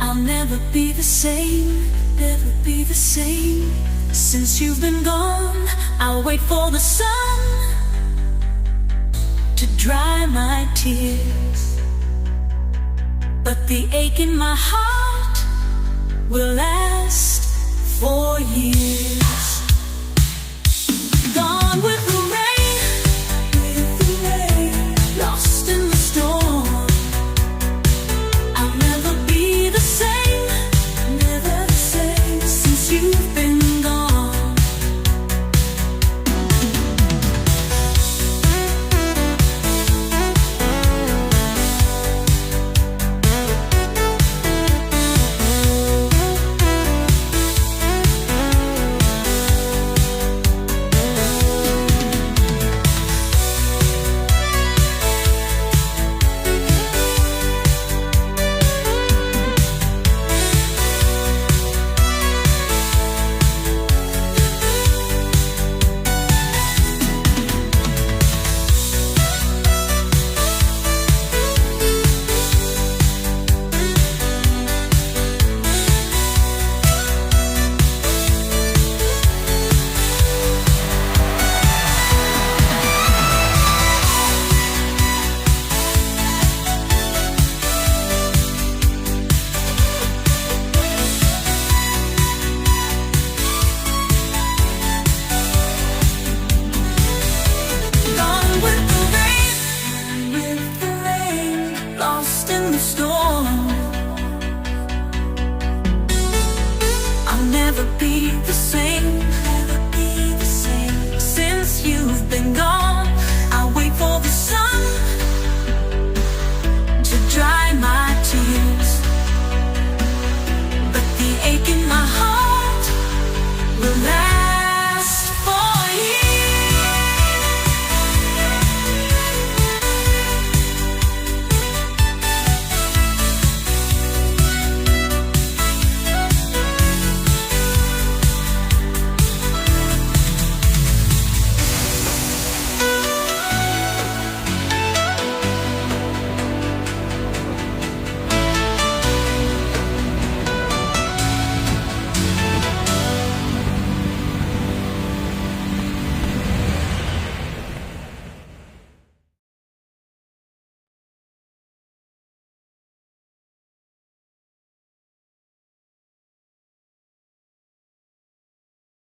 I'll never be the same, never be the same. Since you've been gone, I'll wait for the sun to dry my tears. But the ache in my heart will last for years. Gone with the rain, lost in the storm. I'll never be the same, never the same, since you've been gone. In the storm, I'll never be the same.